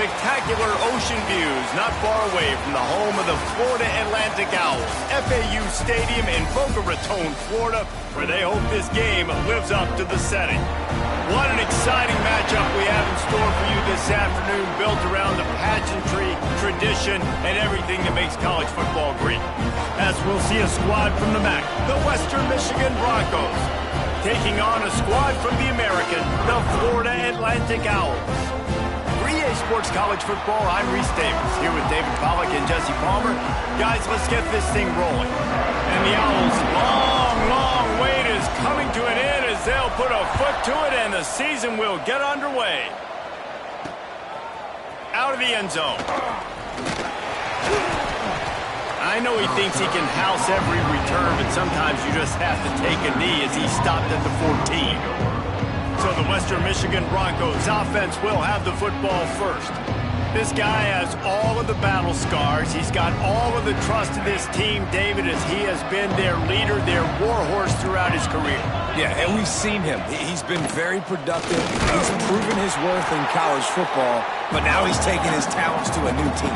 spectacular ocean views not far away from the home of the Florida Atlantic Owls, FAU Stadium in Boca Raton, Florida, where they hope this game lives up to the setting. What an exciting matchup we have in store for you this afternoon, built around the pageantry, tradition, and everything that makes college football great. As we'll see a squad from the MAC, the Western Michigan Broncos, taking on a squad from the American, the Florida Atlantic Owls. For EA Sports College Football, I'm Reese Davis, here with David Pollack and Jesse Palmer. Guys, let's get this thing rolling. And the Owls' long wait is coming to an end as they'll put a foot to it and the season will get underway. Out of the end zone. I know he thinks he can house every return, but sometimes you just have to take a knee as he stopped at the 14. So the Western Michigan Broncos offense will have the football first. This guy has all of the battle scars. He's got all of the trust of this team, David, as he has been their leader, their warhorse throughout his career. Yeah, and we've seen him. He's been very productive. He's proven his worth in college football, but now he's taking his talents to a new team.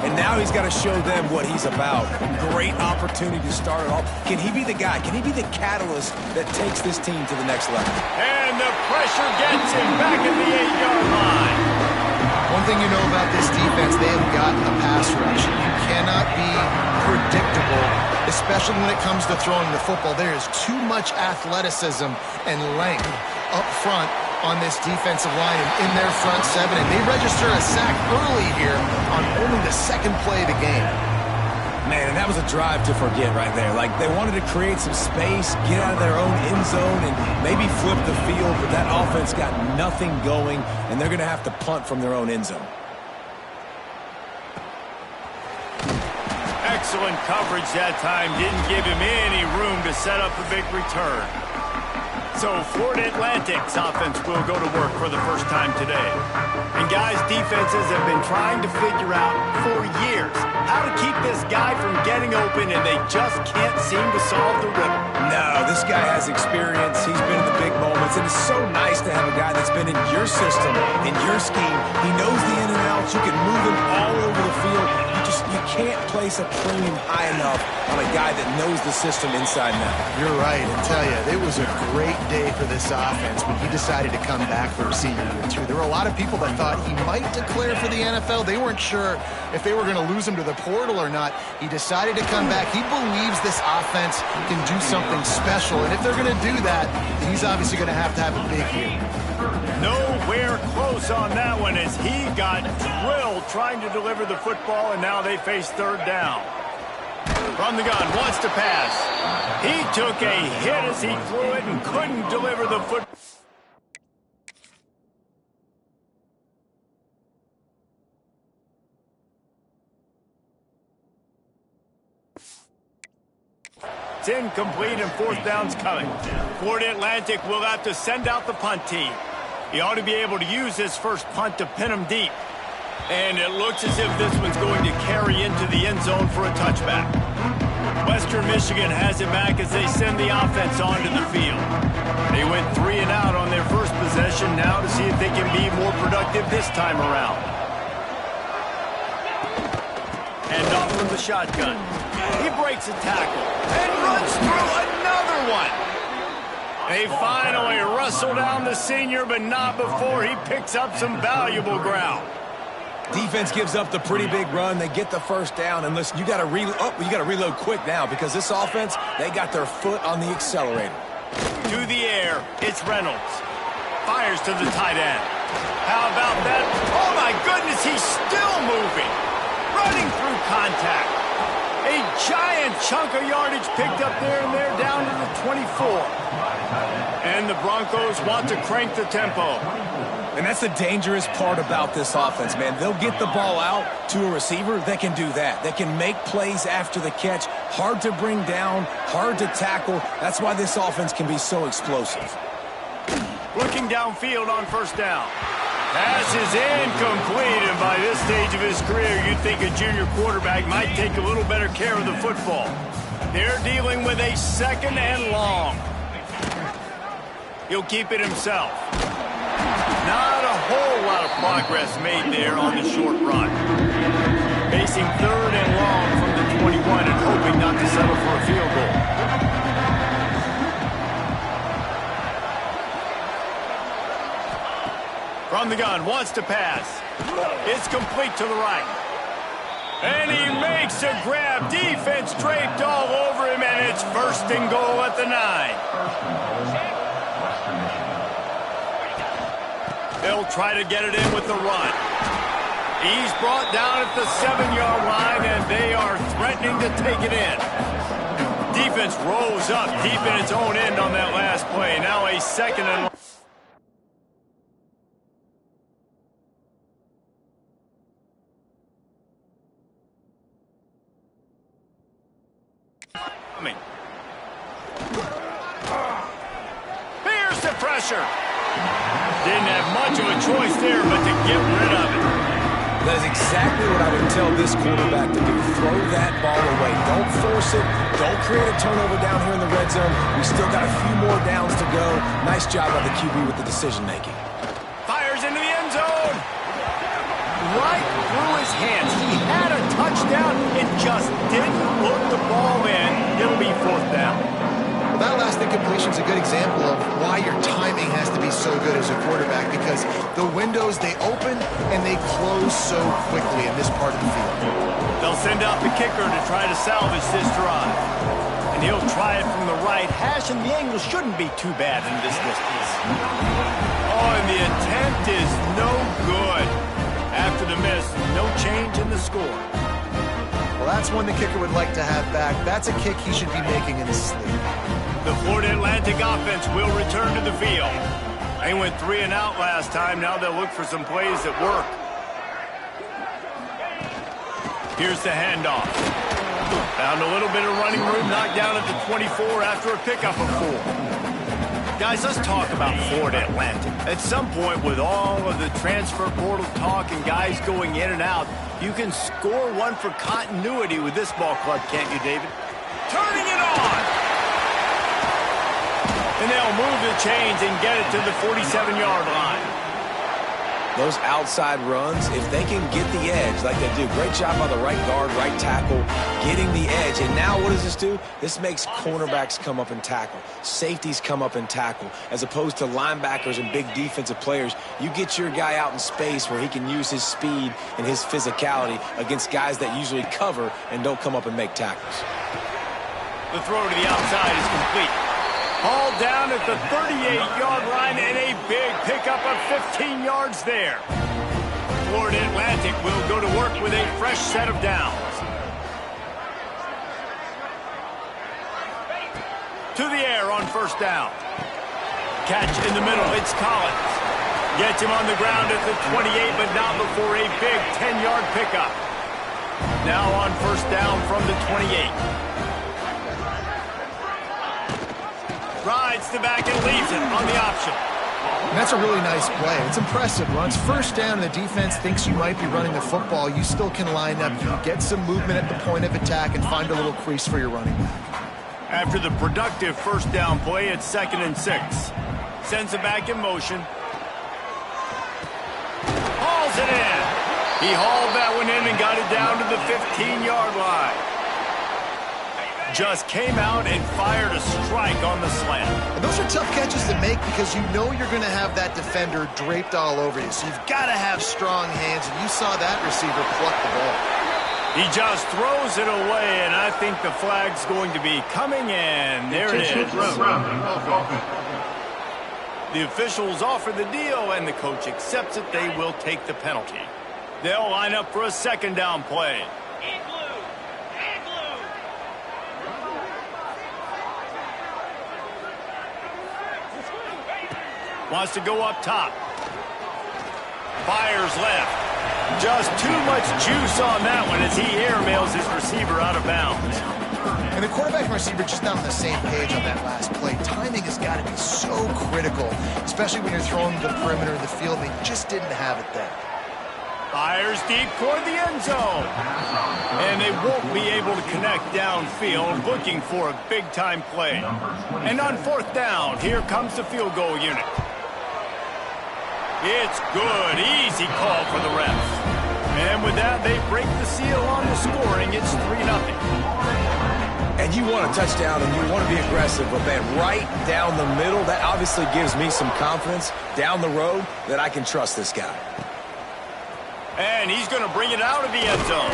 And now he's got to show them what he's about. Great opportunity to start it off. Can he be the guy? Can he be the catalyst that takes this team to the next level? And the pressure gets him back at the 8-yard line. One thing you know about this defense, they have got a pass rush. You cannot be predictable, especially when it comes to throwing the football. There is too much athleticism and length up front on this defensive line and in their front seven. And they register a sack early here on only the second play of the game. Man, and that was a drive to forget right there. Like, they wanted to create some space, get out of their own end zone, and maybe flip the field, but that offense got nothing going, and they're going to have to punt from their own end zone. Excellent coverage that time. Didn't give him any room to set up a big return. So Florida Atlantic's offense will go to work for the first time today. And guys, defenses have been trying to figure out for years how to keep this guy from getting open, and they just can't seem to solve the riddle. No, this guy has experience. He's been in the big moments, and it's so nice to have a guy that's been in your system, in your scheme. He knows the in and outs. You can move him all over the field. You can't place a premium high enough on a guy that knows the system inside and out. You're right, and tell you, it was a great day for this offense when he decided to come back for a senior year, too. There were a lot of people that thought he might declare for the NFL. They weren't sure if they were going to lose him to the portal or not. He decided to come back. He believes this offense can do something special, and if they're going to do that, he's obviously going to have a big year. Nowhere close on that one as he got drilled trying to deliver the football, and now they face third down. From the gun, wants to pass. He took a hit as he threw it and couldn't deliver the football. It's incomplete and fourth down's coming. Florida Atlantic will have to send out the punt team. He ought to be able to use his first punt to pin him deep. And it looks as if this one's going to carry into the end zone for a touchback. Western Michigan has it back as they send the offense onto the field. They went 3 and out on their first possession, now to see if they can be more productive this time around. Hand off from the shotgun. He breaks a tackle and runs through another one. They finally wrestle down the senior, but not before he picks up some valuable ground. Defense gives up the pretty big run. They get the first down, and listen, you got to reload quick now because this offense, they got their foot on the accelerator. To the air, it's Reynolds. Fires to the tight end. How about that? Oh my goodness, he's still moving. Running through contact. A giant chunk of yardage picked up there, and they're down to the 24. And the Broncos want to crank the tempo. And that's the dangerous part about this offense, man. They'll get the ball out to a receiver that can do that. That can make plays after the catch. Hard to bring down, hard to tackle. That's why this offense can be so explosive. Looking downfield on first down. Pass is incomplete, and by this stage of his career, you'd think a junior quarterback might take a little better care of the football. They're dealing with a second and long. He'll keep it himself. Not a whole lot of progress made there on the short run. Facing 3rd and long from the 21 and hoping not to settle for a field goal. From the gun, wants to pass. It's complete to the right. And he makes a grab. Defense draped all over him, and it's 1st and goal at the 9. They'll try to get it in with the run. He's brought down at the 7-yard line, and they are threatening to take it in. Defense rolls up deep in its own end on that last play. Now a 2nd and coming. Here's the pressure. Didn't have much of a choice there, but to get rid of it. That is exactly what I would tell this quarterback to do. Throw that ball away. Don't force it. Don't create a turnover down here in the red zone. We still got a few more downs to go. Nice job by the QB with the decision-making. Fires into the end zone. Right through his hands. He had a touchdown. It just didn't look the ball in. It'll be 4th down. That last incompletion is a good example of why your timing has to be so good as a quarterback, because the windows, they open and they close so quickly in this part of the field. They'll send out the kicker to try to salvage this drive. And he'll try it from the right hash, and the angle shouldn't be too bad in this distance. Oh, and the attempt is no good. After the miss, no change in the score. Well, that's one the kicker would like to have back. That's a kick he should be making in his sleep. The Florida Atlantic offense will return to the field. They went 3 and out last time. Now they'll look for some plays that work. Here's the handoff. Found a little bit of running room, knocked down at the 24 after a pickup of 4. Guys, let's talk about Florida Atlantic. At some point, with all of the transfer portal talk and guys going in and out, you can score one for continuity with this ball club, can't you, David? Turning it on! And they'll move the chains and get it to the 47-yard line. Those outside runs, if they can get the edge like they do, great job by the right guard, right tackle, getting the edge. And now what does this do? This makes cornerbacks come up and tackle. Safeties come up and tackle. As opposed to linebackers and big defensive players, you get your guy out in space where he can use his speed and his physicality against guys that usually cover and don't come up and make tackles. The throw to the outside is complete. Hauled down at the 38-yard line, and a big pickup of 15 yards there. Florida Atlantic will go to work with a fresh set of downs. To the air on 1st down. Catch in the middle, it's Collins. Gets him on the ground at the 28, but not before a big 10-yard pickup. Now on 1st down from the 28. Rides the back and leaves it on the option. And that's a really nice play. It's impressive. Once 1st down and the defense thinks you might be running the football, you still can line up. You can get some movement at the point of attack and find a little crease for your running back. After the productive 1st down play, it's 2nd and 6. Sends it back in motion. Hauls it in. He hauled that one in and got it down to the 15-yard line. Just came out and fired a strike on the slant. And those are tough catches to make because you know you're going to have that defender draped all over you. So you've got to have strong hands, and you saw that receiver pluck the ball. He just throws it away, and I think the flag's going to be coming in. There it is. The officials offer the deal, and the coach accepts it. They will take the penalty. They'll line up for a 2nd down play. Wants to go up top. Fires left. Just too much juice on that one as he airmails his receiver out of bounds. And the quarterback and receiver just not on the same page on that last play. Timing has got to be so critical, especially when you're throwing the perimeter of the field. They just didn't have it there. Fires deep toward the end zone. And they won't be able to connect downfield, looking for a big-time play. And on 4th down, here comes the field goal unit. It's good. Easy call for the refs. And with that, they break the seal on the scoring. It's 3-0. And you want a touchdown and you want to be aggressive, but man, right down the middle, that obviously gives me some confidence down the road that I can trust this guy. And he's going to bring it out of the end zone.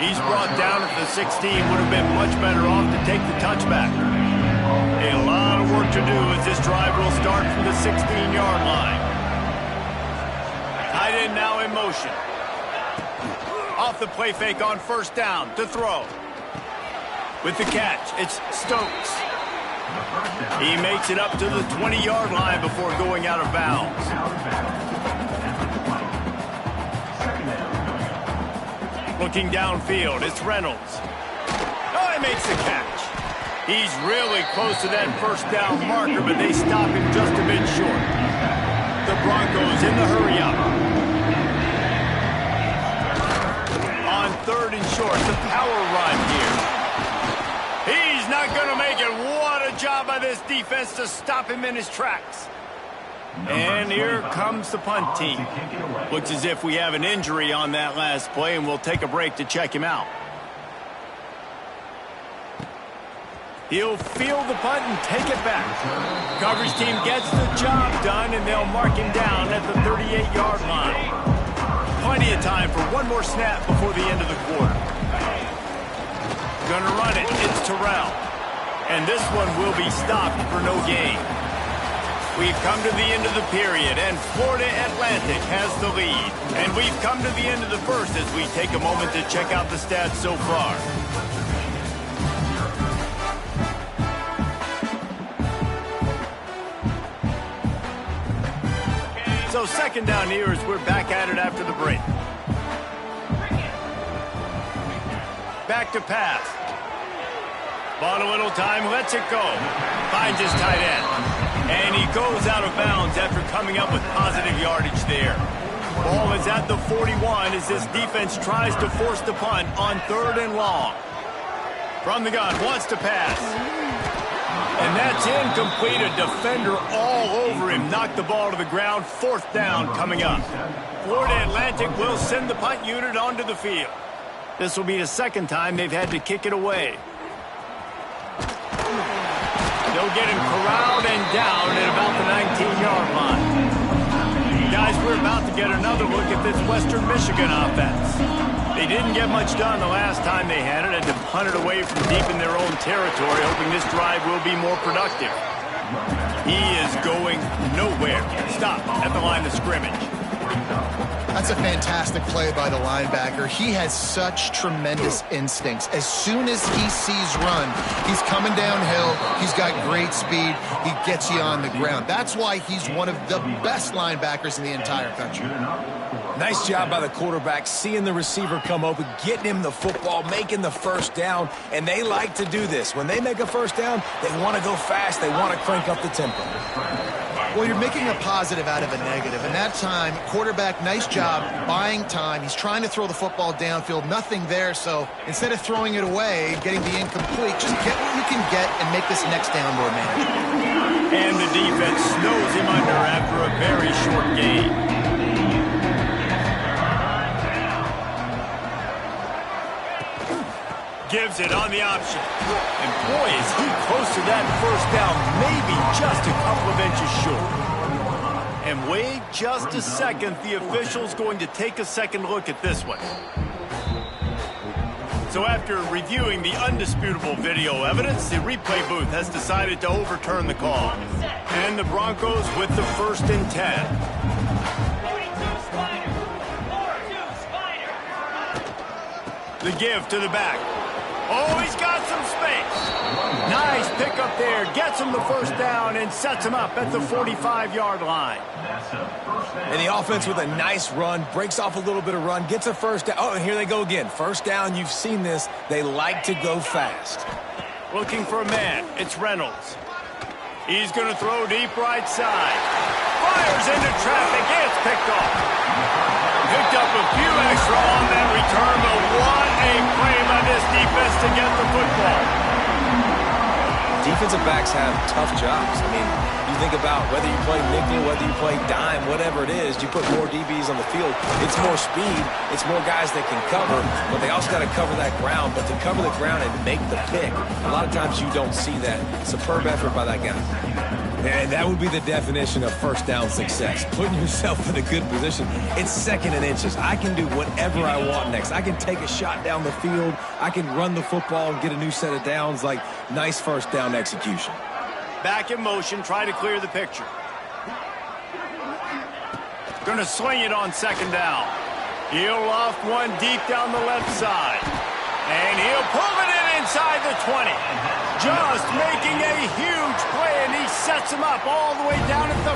He's brought down at the 16. Would have been much better off to take the touchback. A lot of work to do as this drive will start from the 16-yard line. Tight end now in motion. Off the play fake on first down to throw. With the catch, it's Stokes. He makes it up to the 20-yard line before going out of bounds. Looking downfield, it's Reynolds. Oh, he makes the catch. He's really close to that first down marker, but they stop him just a bit short. The Broncos in the hurry-up. On third and short, the power run here. He's not going to make it. What a job by this defense to stop him in his tracks. And here comes the punt team. Looks as if we have an injury on that last play, and we'll take a break to check him out. He'll field the punt and take it back. Coverage team gets the job done, and they'll mark him down at the 38-yard line. Plenty of time for one more snap before the end of the quarter. Gonna run it. It's Terrell. And this one will be stopped for no gain. We've come to the end of the period, and Florida Atlantic has the lead. And we've come to the end of the first as we take a moment to check out the stats so far. So second down here as we're back at it after the break. Back to pass. Bought a little time, lets it go. Finds his tight end. And he goes out of bounds after coming up with positive yardage there. Ball is at the 41 as this defense tries to force the punt on third and long. From the gun, wants to pass. And that's incomplete. A defender all over him. Knocked the ball to the ground. Fourth down coming up. Florida Atlantic will send the punt unit onto the field. This will be the second time they've had to kick it away. They'll get him corralled and down at about the 19-yard line. Guys, we're about to get another look at this Western Michigan offense. They didn't get much done the last time they had it, and to punt it away from deep in their own territory, hoping this drive will be more productive. He is going nowhere. Stop at the line of scrimmage. That's a fantastic play by the linebacker. He has such tremendous instincts. As soon as he sees run, he's coming downhill. He's got great speed. He gets you on the ground. That's why he's one of the best linebackers in the entire country. Nice job by the quarterback, seeing the receiver come open, getting him the football, making the first down, and they like to do this. When they make a first down, they want to go fast. They want to crank up the tempo. Well, you're making a positive out of a negative, and that time, quarterback, nice job buying time. He's trying to throw the football downfield, nothing there, so instead of throwing it away, getting the incomplete, just get what you can get and make this next down more manageable. And the defense snows him under after a very short gain. Gives it on the option. And boy, is he close to that first down, maybe just a couple of inches short. And wait just a second, the official's going to take a second look at this one. So after reviewing the undisputable video evidence, the replay booth has decided to overturn the call. And the Broncos with the 1st and 10. The give to the back. Oh, he's got some space. Nice pickup there. Gets him the first down and sets him up at the 45-yard line. And the offense with a nice run, breaks off a little bit of run, gets a first down. Oh, and here they go again. First down, you've seen this. They like to go fast. Looking for a man. It's Reynolds. He's going to throw deep right side. Fires into traffic. It's picked off. Picked up a few extra on that return, but what a play by this defense to get the football. defensive backs have tough jobs. I mean, you think about whether you play nickel, whether you play dime, whatever it is, you put more DBs on the field. It's more speed. It's more guys that can cover, but they also got to cover that ground. But to cover the ground and make the pick, a lot of times you don't see that. Superb effort by that guy. And that would be the definition of first down success. Putting yourself in a good position. It's second and inches. I can do whatever I want next. I can take a shot down the field. I can run the football and get a new set of downs. Like, nice first down execution. Back in motion, try to clear the picture. Gonna swing it on second down. He'll loft one deep down the left side. And he'll pull it in inside the 20. Just making a huge play, and he sets him up all the way down at the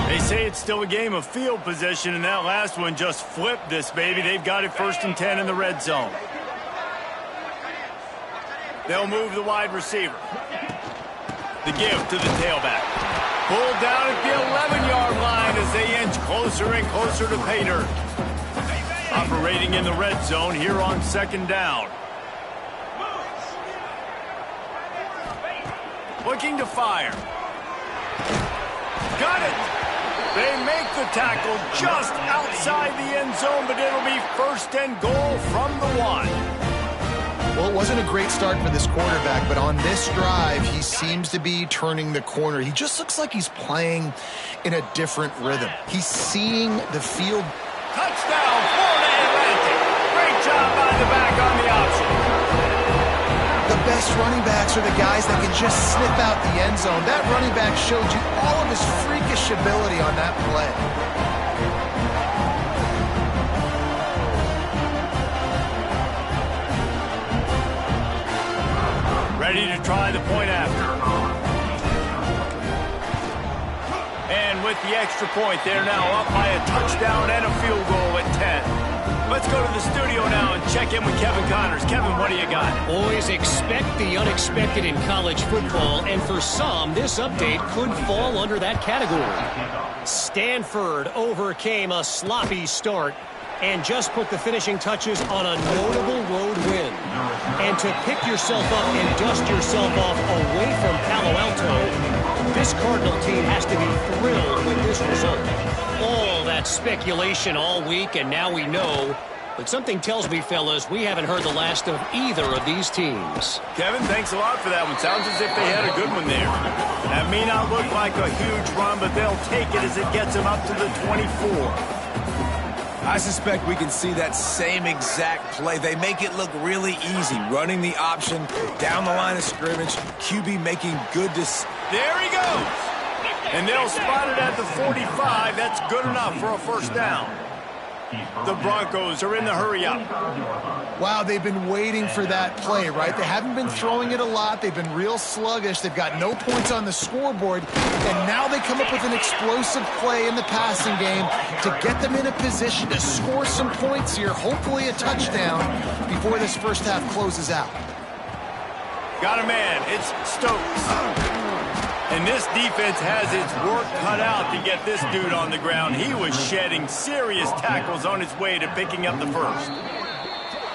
14. They say it's still a game of field position, and that last one just flipped this baby. They've got it 1st and 10 in the red zone. They'll move the wide receiver. The give to the tailback. Pulled down at the 11-yard line as they inch closer and closer to pay dirt. Operating in the red zone here on second down. Looking to fire. Got it. They make the tackle just outside the end zone, but it'll be 1st and goal from the 1. Well, it wasn't a great start for this quarterback, but on this drive, he seems to be turning the corner. He just looks like he's playing in a different rhythm. He's seeing the field. Touchdown, Florida Atlantic. Great job by the back on the option. The best running backs are the guys that can just snip out the end zone. That running back showed you all of his freakish ability on that play. Ready to try the point after. And with the extra point, they're now up by a touchdown and a field goal at 10. Let's go to the studio now and check in with Kevin Connors. Kevin, what do you got? Always expect the unexpected in college football, and for some, this update could fall under that category. Stanford overcame a sloppy start and just put the finishing touches on a notable road win. And to pick yourself up and dust yourself off away from Palo Alto, this Cardinal team has to be thrilled with this result. All that speculation all week, and now we know. But something tells me, fellas, we haven't heard the last of either of these teams. Kevin, thanks a lot for that one. Sounds as if they had a good one there. That may not look like a huge run, but they'll take it as it gets them up to the 24. I suspect we can see that same exact play. They make it look really easy, running the option down the line of scrimmage. QB making good decisions. There he goes. And they'll spot it at the 45. That's good enough for a first down. The Broncos are in the hurry-up. Wow, they've been waiting for that play, right? They haven't been throwing it a lot. They've been real sluggish. They've got no points on the scoreboard. And now they come up with an explosive play in the passing game to get them in a position to score some points here, hopefully a touchdown, before this first half closes out. Got a man. It's Stokes. And this defense has its work cut out to get this dude on the ground. He was shedding serious tackles on his way to picking up the first.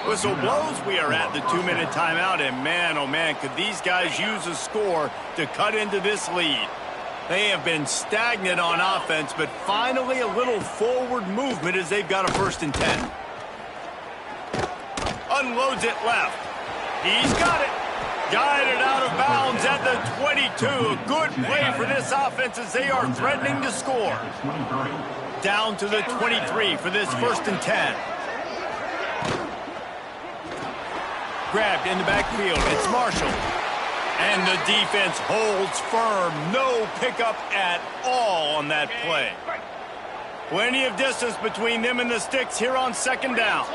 Whistle blows. We are at the 2-minute timeout, and man, oh man, could these guys use a score to cut into this lead. They have been stagnant on offense, but finally a little forward movement as they've got a 1st and 10. Unloads it left. He's got it. Guided out of bounds at the 22. A good play for this offense as they are threatening to score. Down to the 23 for this 1st and 10. Grabbed in the backfield. It's Marshall. And the defense holds firm. No pickup at all on that play. Plenty of distance between them and the sticks here on second down.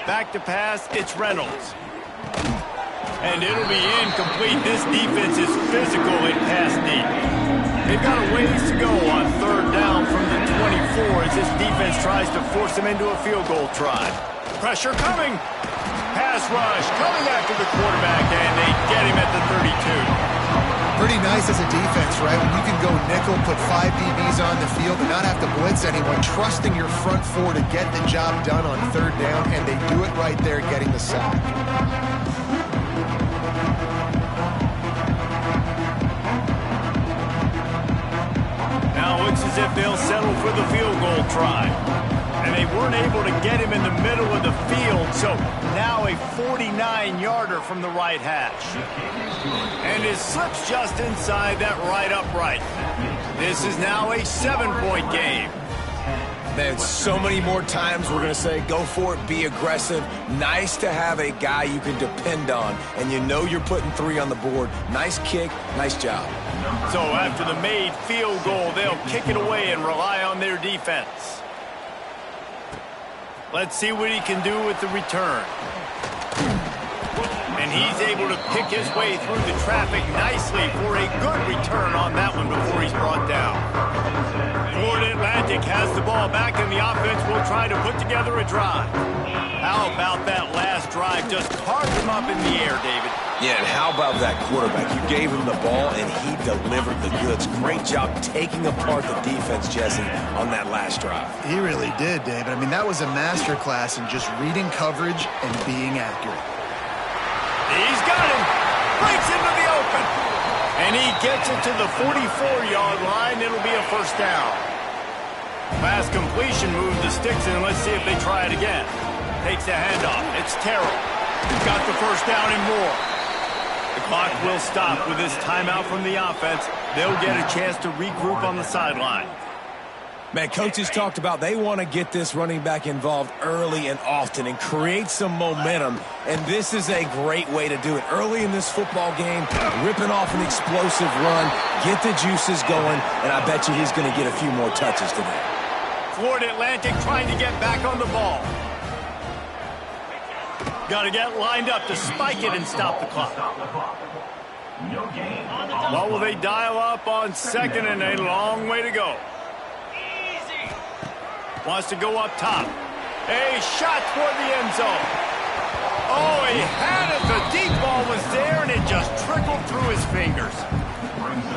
Back to pass, it's Reynolds. And it'll be incomplete. This defense is physical in pass deep. They've got a ways to go on 3rd down from the 24 as this defense tries to force them into a field goal try. Pressure coming. Pass rush coming after the quarterback, and they get him at the 32. Pretty nice as a defense, right? When you can go nickel, put 5 DBs on the field, and not have to blitz anyone, trusting your front four to get the job done on 3rd down, and they do it right there, getting the sack. Now it looks as if they'll settle for the field goal try. And they weren't able to get him in the middle of the field, so now a 49-yarder from the right hash. And it slips just inside that right upright. This is now a 7-point game. Man, so many more times we're going to say, go for it, be aggressive. Nice to have a guy you can depend on, and you know you're putting 3 on the board. Nice kick, nice job. So after the made field goal, they'll kick it away and rely on their defense. Let's see what he can do with the return. And he's able to pick his way through the traffic nicely for a good return on that one before he's brought down. Florida Atlantic has the ball back, and the offense will try to put together a drive. How about that last drive? Just carved him up in the air, David. Yeah, and how about that quarterback? You gave him the ball, and he delivered the goods. Great job taking apart the defense, Jesse, on that last drive. He really did, David. I mean, that was a masterclass in just reading coverage and being accurate. He's got him. Breaks into the open. And he gets it to the 44-yard line. It'll be a 1st down. Fast completion move to sticks, and let's see if they try it again. Takes the handoff. It's Terrell. He's got the 1st down and more. The clock will stop with this timeout from the offense. They'll get a chance to regroup on the sideline. Man, coaches talked about they want to get this running back involved early and often and create some momentum, and this is a great way to do it. Early in this football game, ripping off an explosive run, get the juices going, and I bet you he's going to get a few more touches today. Florida Atlantic trying to get back on the ball. Got to get lined up to spike it and stop the clock. What will they dial up on 2nd and a long way to go? Wants to go up top. A shot toward the end zone. Oh, he had it. The deep ball was there, and it just trickled through his fingers.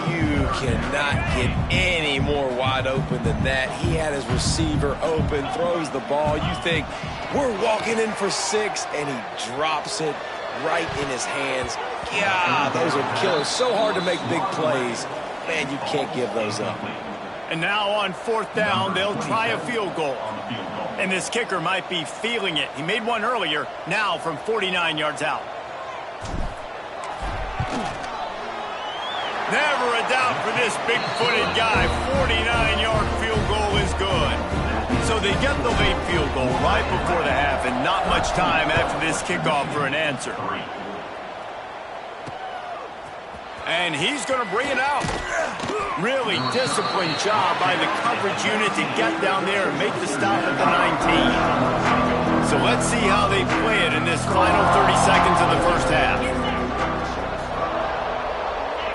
You cannot get any more wide open than that. He had his receiver open, throws the ball. You think, we're walking in for 6, and he drops it right in his hands. Yeah, those are killers. So hard to make big plays. Man, you can't give those up. And now on 4th down, they'll try a field goal. And this kicker might be feeling it. He made one earlier, now from 49 yards out. Never a doubt for this big-footed guy. 49-yard field goal is good. So they get the late field goal right before the half, and not much time after this kickoff for an answer. And he's going to bring it out. Really disciplined job by the coverage unit to get down there and make the stop at the 19. So let's see how they play it in this final 30 seconds of the 1st half.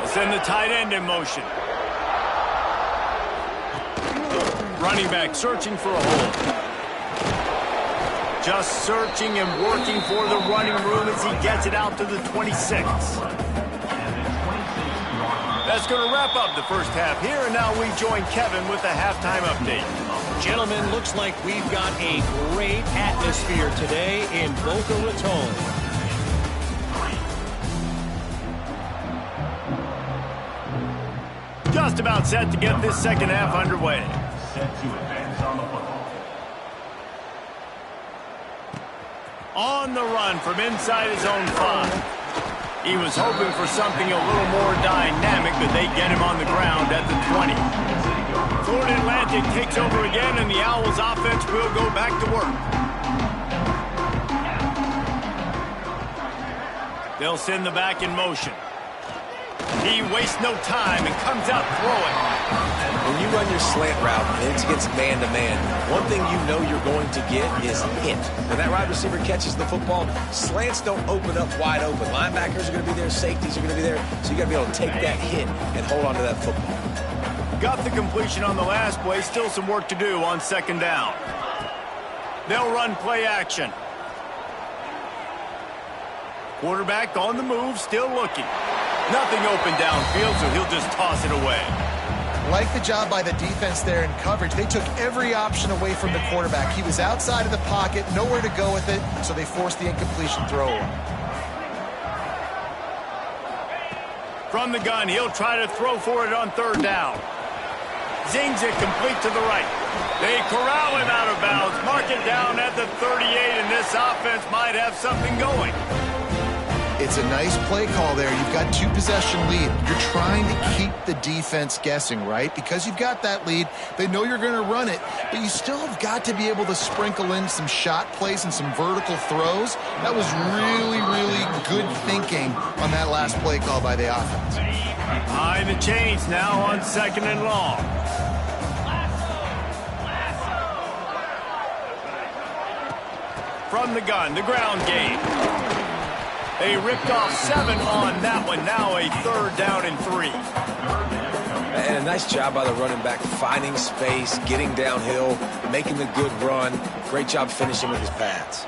Let's send the tight end in motion. Running back searching for a hole. Just searching and working for the running room as he gets it out to the 26. That's going to wrap up the 1st half here, and now we join Kevin with the halftime update. Gentlemen, looks like we've got a great atmosphere today in Boca Raton. Just about set to get this 2nd half underway. On the run from inside his own 5. He was hoping for something a little more dynamic, but they get him on the ground at the 20. Florida Atlantic takes over again, and the Owls offense will go back to work. They'll send the back in motion. He wastes no time and comes out throwing. When you run your slant route and it's against man-to-man, one thing you know you're going to get is hit. When that wide receiver catches the football, slants don't open up wide open. Linebackers are going to be there, safeties are going to be there, so you got to be able to take that hit and hold on to that football. Got the completion on the last play, still some work to do on 2nd down. They'll run play action. Quarterback on the move, still looking. Nothing open downfield, so he'll just toss it away. Like the job by the defense there in coverage. They took every option away from the quarterback. He was outside of the pocket, nowhere to go with it, so they forced the incompletion throw. From the gun, he'll try to throw for it on third down. Zings it complete to the right. They corral him out of bounds. Mark it down at the 38, and this offense might have something going. It's a nice play call there. You've got 2-possession lead. You're trying to keep the defense guessing, right? Because you've got that lead, they know you're going to run it, but you still have got to be able to sprinkle in some shot plays and some vertical throws. That was really, really good thinking on that last play call by the offense. Behind the chains now on 2nd and long. From the gun, the ground game. They ripped off 7 on that one. Now a 3rd down and 3. And a nice job by the running back, finding space, getting downhill, making the good run. Great job finishing with his pads.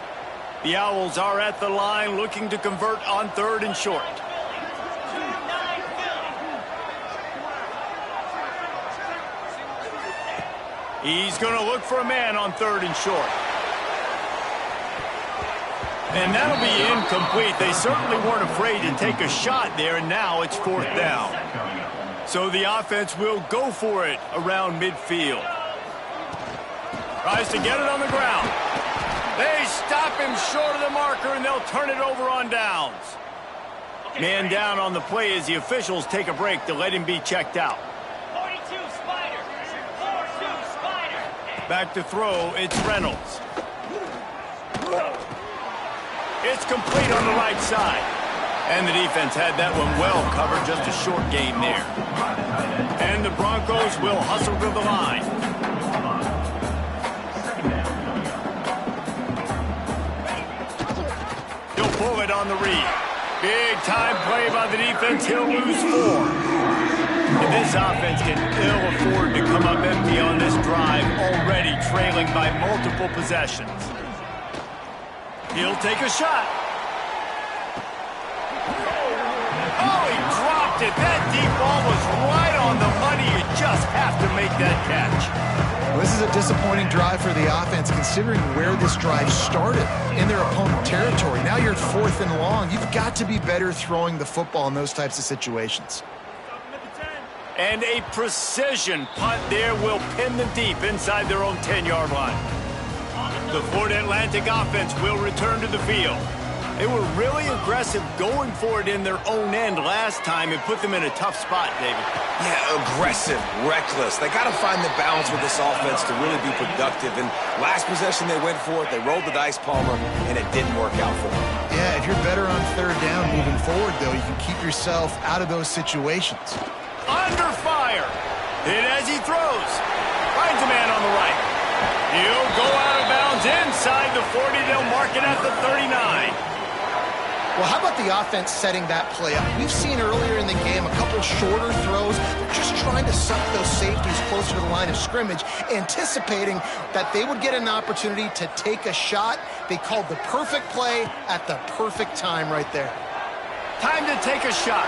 The Owls are at the line looking to convert on 3rd and short. He's going to look for a man on 3rd and short. And that'll be incomplete. They certainly weren't afraid to take a shot there, and now it's 4th down. So the offense will go for it around midfield. Tries to get it on the ground. They stop him short of the marker, and they'll turn it over on downs. Man down on the play as the officials take a break to let him be checked out. 42 Spider. 42 Spider. Back to throw, it's Reynolds. It's complete on the right side. And the defense had that one well covered, just a short game there. And the Broncos will hustle to the line. He'll pull it on the read. Big time play by the defense. He'll lose 4. And this offense can ill afford to come up empty on this drive, already trailing by multiple possessions. He'll take a shot. Oh, he dropped it. That deep ball was right on the money. You just have to make that catch. Well, this is a disappointing drive for the offense, considering where this drive started, in their opponent territory. Now you're at 4th and long. You've got to be better throwing the football in those types of situations. And a precision punt there will pin them deep inside their own 10-yard line. The Florida Atlantic offense will return to the field. They were really aggressive going for it in their own end last time and put them in a tough spot, David. Yeah, aggressive, reckless. They got to find the balance with this offense to really be productive. And last possession they went for it, they rolled the dice, Palmer, and it didn't work out for them. Yeah, if you're better on 3rd down moving forward, though, you can keep yourself out of those situations. Under fire. Hit as he throws. Finds a man on the right. He'll go out of bounds inside the 40. They'll mark it at the 39. Well, how about the offense setting that play up? We've seen earlier in the game a couple shorter throws. They're just trying to suck those safeties closer to the line of scrimmage, anticipating that they would get an opportunity to take a shot. They called the perfect play at the perfect time right there. Time to take a shot.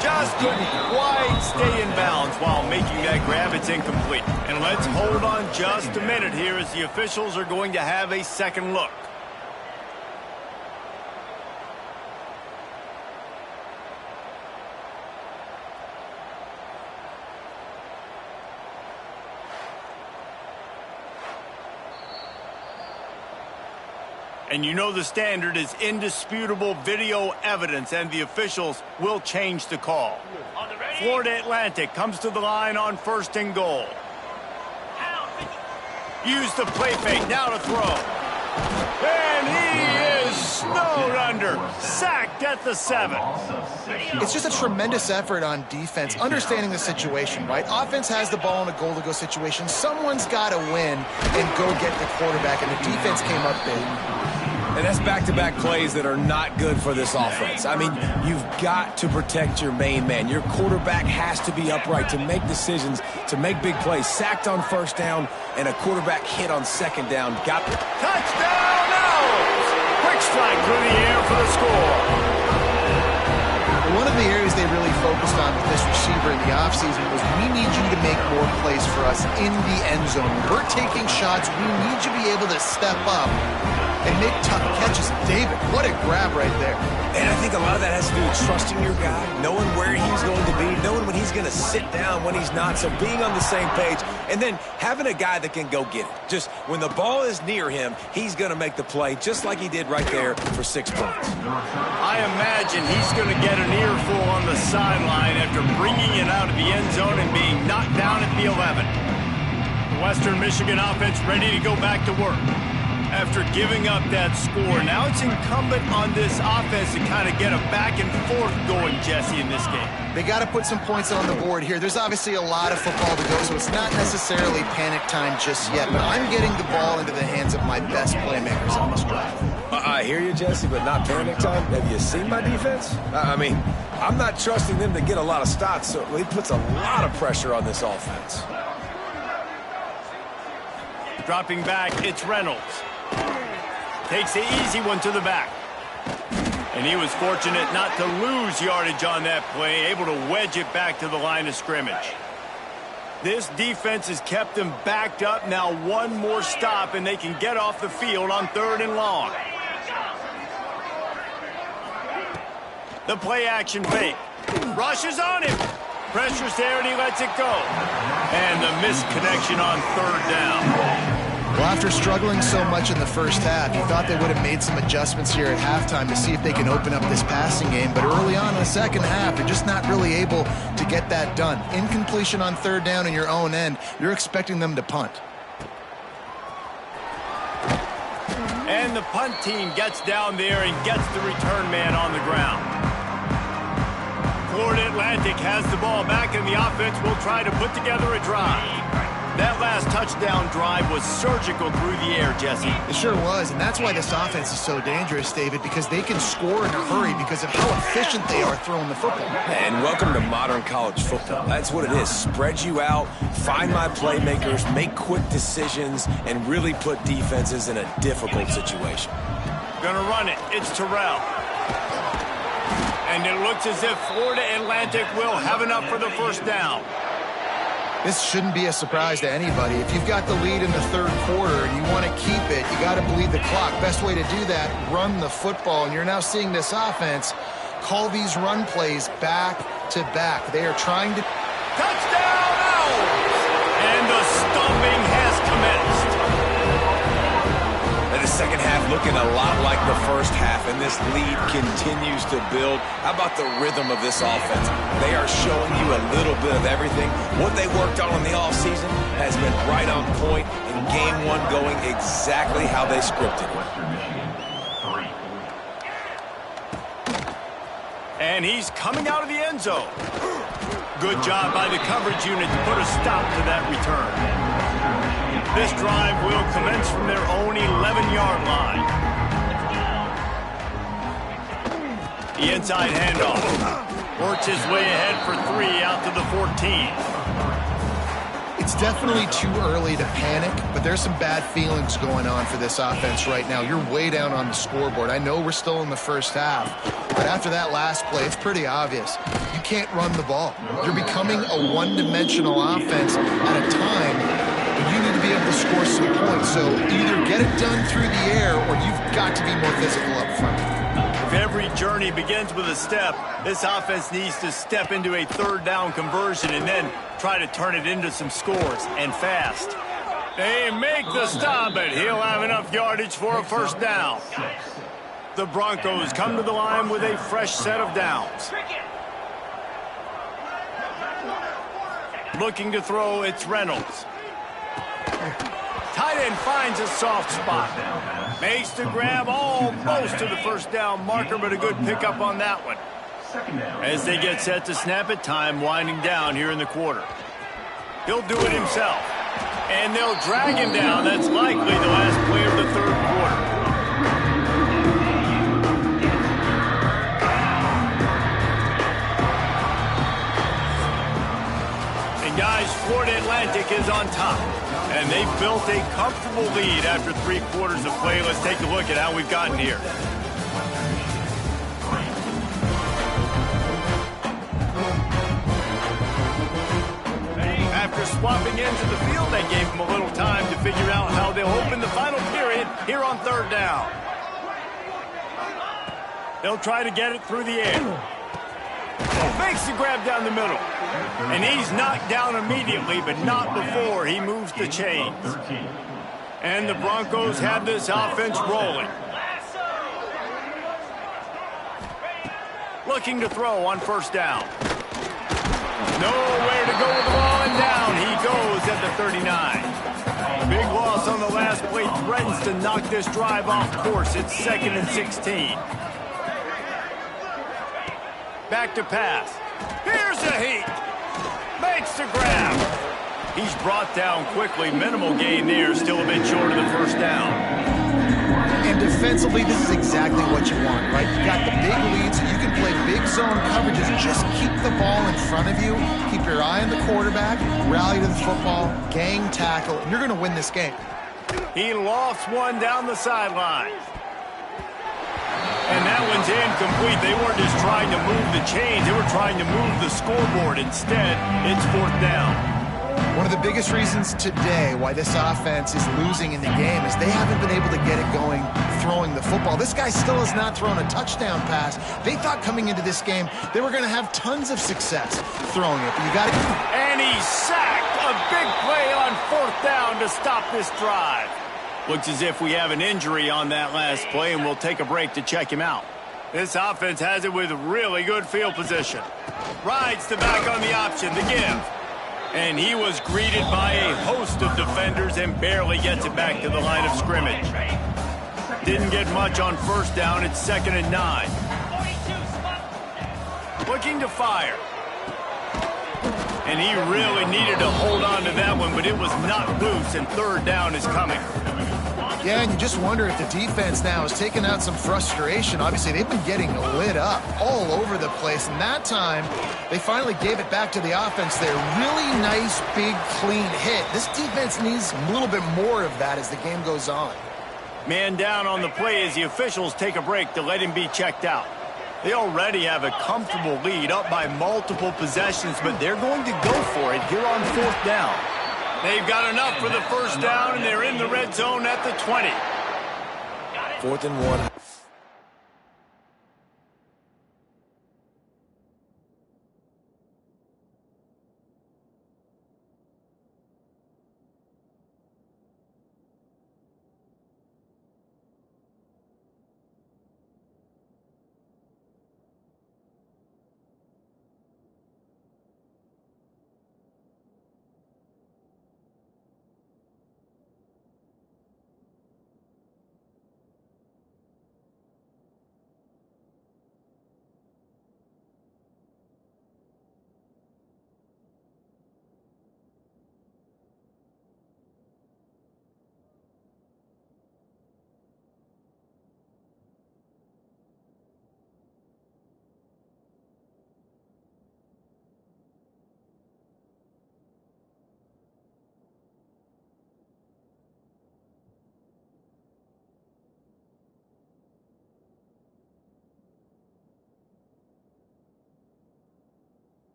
Just couldn't quite stay in bounds while making that grab. It's incomplete. And let's hold on just a minute here as the officials are going to have a second look. And you know the standard is indisputable video evidence, and the officials will change the call. Florida Atlantic comes to the line on 1st and goal. Use the play fake, now to throw. And he is snowed under, sacked at the 7. It's just a tremendous effort on defense, understanding the situation, right? Offense has the ball in a goal-to-go situation. Someone's got to win and go get the quarterback, and the defense came up big. And that's back-to-back plays that are not good for this offense. I memean, you've got to protect your main man. Your quarterback has to be upright to make decisions, to make big plays. Sacked on 1st down and a quarterback hit on 2nd down. Got the touchdown Owls! Quick strike through the air for the score. One of the areas they really focused on with this receiver in the offseason was we need you to make more plays for us in the end zone. When we're taking shots, we need you to be able to step up and make tough catches. David, what a grab right there. And I think a lot of that has to do with trusting your guy, knowing where he's going to be, knowing when he's going to sit down, when he's not, so being on the same page, and then having a guy that can go get it. Just when the ball is near him, he's going to make the play, just like he did right there for 6 points. I imagine he's going to get an earful on the sideline after bringing it out of the end zone and being knocked down at the 11. The Western Michigan offense ready to go back to work. After giving up that score, now it's incumbent on this offense to kind of get a back and forth going, Jesse, in this game. They got to put some points on the board here. There's obviously a lot of football to go, so it's not necessarily panic time just yet, but I'm getting the ball into the hands of my best playmakers on this drive. I hear you, Jesse, but not panic time. Have you seen my defense? I mean, I'm not trusting them to get a lot of stops, so it puts a lot of pressure on this offense. Dropping back, it's Reynolds. Takes the easy one to the back. And he was fortunate not to lose yardage on that play, able to wedge it back to the line of scrimmage. This defense has kept them backed up. Now one more stop, and they can get off the field on 3rd and long. The play action fake. Rushes on him. Pressure's there, and he lets it go. And the missed connection on 3rd down. Well, after struggling so much in the first half, you thought they would have made some adjustments here at halftime to see if they can open up this passing game. But early on in the second half, they're just not really able to get that done. Incompletion on 3rd down in your own end, you're expecting them to punt. And the punt team gets down there and gets the return man on the ground. Florida Atlantic has the ball back, and the offense will try to put together a drive. That last touchdown drive was surgical through the air, Jesse. It sure was, and that's why this offense is so dangerous, David, because they can score in a hurry because of how efficient they are throwing the football. And welcome to modern college football. That's what it is. Spread you out, find my playmakers, make quick decisions, and really put defenses in a difficult situation. Gonna run it. It's Terrell. And it looks as if Florida Atlantic will have enough for the first down. This shouldn't be a surprise to anybody. If you've got the lead in the 3rd quarter and you want to keep it, you got to bleed the clock. Best way to do that, run the football. And you're now seeing this offense call these run plays back to back. They are trying to... Touchdown Owls! And the stomping has commenced. And the second half looking a lot like the first half, and this lead continues to build. How about the rhythm of this offense? They are showing you a little bit of everything. What they worked on in the offseason has been right on point, and game 1 going exactly how they scripted it. And he's coming out of the end zone. Good job by the coverage unit to put a stop to that return. This drive will commence from their own 11-yard line. The inside handoff. Works his way ahead for 3 out to the 14. It's definitely too early to panic, but there's some bad feelings going on for this offense right now. You're way down on the scoreboard. I know we're still in the first half, but after that last play, it's pretty obvious. You can't run the ball. You're becoming a one-dimensional offense at a time. You need to be able to score some points. So either get it done through the air or you've got to be more physical up front. If every journey begins with a step, this offense needs to step into a 3rd down conversion and then try to turn it into some scores, and fast. They make the stop, but he'll have enough yardage for a first down. The Broncos come to the line with a fresh set of downs. Looking to throw, it's Reynolds. Tight end finds a soft spot. Makes the grab almost to the first down marker, but a good pickup on that one. As they get set to snap it, time winding down here in the quarter. He'll do it himself. And they'll drag him down. That's likely the last play of the 3rd quarter. And guys, Florida Atlantic is on top. And they've built a comfortable lead after 3 quarters of play. Let's take a look at how we've gotten here. swapping ends of the field. That gave them a little time to figure out how they'll open the final period here on third down. They'll try to get it through the air. Makes the grab down the middle. And he's knocked down immediately, but not before he moves the chains. And the Broncos have this offense rolling. Looking to throw on first down. Nowhere to go with the ball, and down he goes at the 39. Big loss on the last play, threatens to knock this drive off course. It's 2nd and 16. Back to pass. Here's a heat. Makes the grab. He's brought down quickly. Minimal gain there. Still a bit short of the first down. And defensively, this is exactly what you want, right? You got the big lead, so you can play big zone coverages. Just keep the ball in front of you. Keep your eye on the quarterback. Rally to the football. Gang tackle. And you're going to win this game. He lofts one down the sideline. And that one's incomplete. They weren't just trying to move the chains. They were trying to move the scoreboard. Instead, it's fourth down. One of the biggest reasons today why this offense is losing in the game is they haven't been able to get it going throwing the football. This guy still has not thrown a touchdown pass. They thought coming into this game they were going to have tons of success throwing it. But you got to... And he's sacked. A big play on fourth down to stop this drive. Looks as if we have an injury on that last play, and we'll take a break to check him out. This offense has it with really good field position. Rides the back on the option to give. And he was greeted by a host of defenders and barely gets it back to the line of scrimmage. Didn't get much on first down. It's 2nd and 9. Looking to fire. And he really needed to hold on to that one, but it was not loose, and third down is coming. Yeah, and you just wonder if the defense now is taking out some frustration. Obviously, they've been getting lit up all over the place, and that time they finally gave it back to the offense there. Really nice, big, clean hit. This defense needs a little bit more of that as the game goes on. Man down on the play as the officials take a break to let him be checked out. They already have a comfortable lead, up by multiple possessions, but they're going to go for it here on fourth down. They've got enough for the first down, and they're in the red zone at the 20. 4th and 1.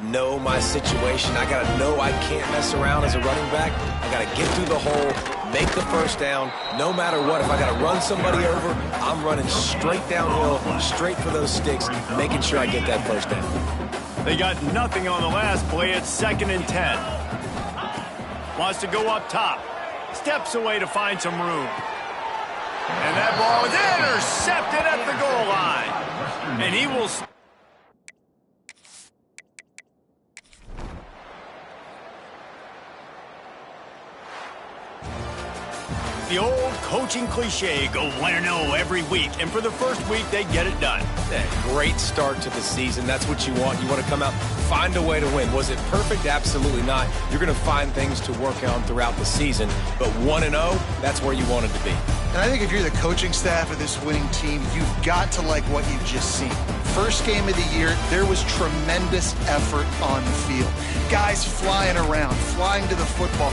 Know my situation. I got to know I can't mess around as a running back. I got to get through the hole, make the first down, no matter what. If I got to run somebody over, I'm running straight downhill, straight for those sticks, making sure I get that first down. They got nothing on the last play. It's 2nd and 10. Wants to go up top. Steps away to find some room. And that ball is intercepted at the goal line. And he will... The old coaching cliche, go 1-0 every week, and for the first week, they get it done. Great start to the season. That's what you want. You want to come out, find a way to win. Was it perfect? Absolutely not. You're going to find things to work on throughout the season, but 1-0, that's where you wanted to be. And I think if you're the coaching staff of this winning team, you've got to like what you've just seen. First game of the year, there was tremendous effort on the field. Guys flying around, flying to the football.